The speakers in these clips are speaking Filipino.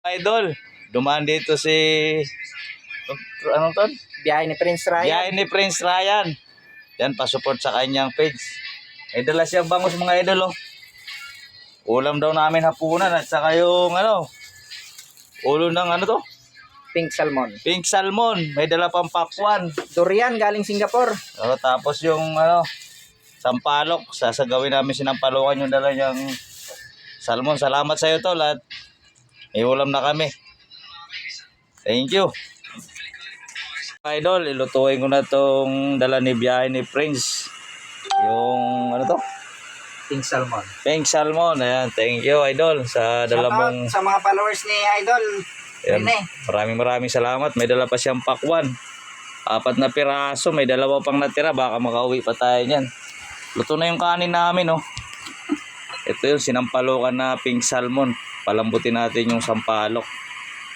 Idol, dumaan dito si anong ton? Biyahe ni Prince Ryan. Biyahe ni Prince Ryan. Yan, pasupport sa kanyang page. May dala siyang bangus mga idol, oh. Ulam daw namin hapunan at saka yung ulo ng to? Pink salmon. Pink salmon. May dala pang pakwan. Durian galing Singapore. Tapos yung sampalok. Sasagawin namin sinampalukan yung dala niyang salmon. Salamat sa iyo, tol. At may ulam na kami. Thank you. Idol, ilutuin ko na tong dala ni biyahe ni Prince. Yung Pink salmon. Pink salmon. Ayan, thank you, Idol, sa dala mong... Sa mga followers ni Idol. Ayan, maraming salamat. May dala pa siyang pakwan. 4 na piraso. May dalawa pang natira. Baka makauwi pa tayo niyan. Luto na yung kanin namin, oh. Ito yung sinampalukan na pink salmon. Palambutin natin yung sampalok.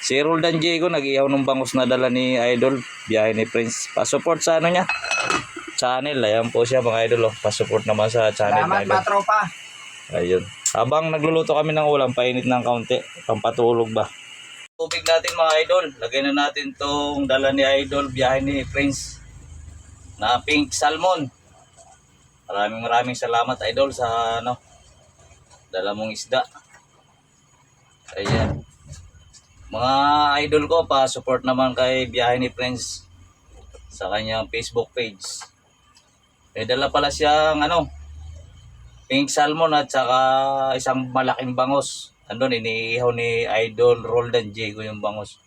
Si Roldan Diego nag-ihaw ng bangus na dala ni Idol, biyahe ni Prince. Pa-support sa niya channel. Ayan po siya mga idol, oh. Pa-support naman sa channel. Salamat mga tropa. Ayun. Habang nagluluto kami ng ulam, painit ng kaunti. Pampatulog ba? Tubig natin mga idol. Lagay na natin tong dala ni Idol, biyahe ni Prince na pink salmon. Maraming salamat Idol sa dala mong isda. Ayan. Mga idol ko, pa-support naman kay biyahe ni Prince sa kanyang Facebook page. May dala pala siyang pink salmon at saka isang malaking bangus. Andun, iniihaw ni Idol Roldan Diego yung bangus.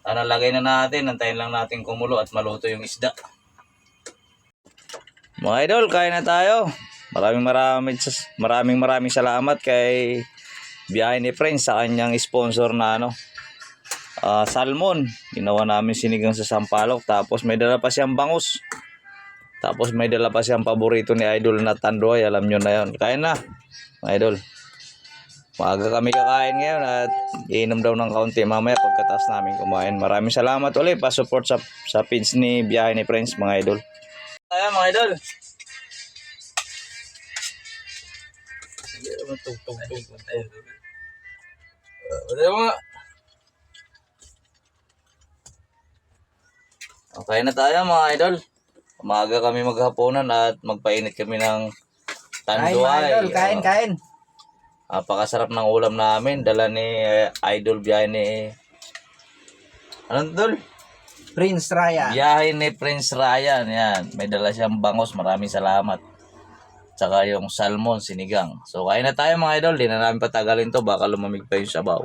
Lagay na natin, antayin lang natin kumulo at maluto yung isda. Mga idol, kain na tayo. Maraming salamat kay biyahe ni Prince sa kanyang sponsor na salmon. Ginawa namin sinigang sa sampalok. Tapos may dala pa siyang bangus. Tapos may dala pa siyang paborito ni Idol na tandoy. Alam nyo na yun. Kain na mga idol. Maaga kami kakain ngayon at iinom daw ng kaunti mamaya pagkatapos namin kumain. Maraming salamat ulit pa-support sa page ni biyahe ni Prince mga idol. Ayan mga idol. Okay na tayo mga idol. Umaga kami maghapunan at magpainit kami ng tanduay. Kain. Napakasarap ng ulam namin. Dala ni Idol, biyahe ni... Tol? Prince Ryan. Biyahe ni Prince Ryan. Yan. May dala siyang bangus. Maraming salamat. Tsaka yung salmon, sinigang. So, kain na tayo mga idol. Di na namin patagalin to. Baka lumamig pa yung sabaw.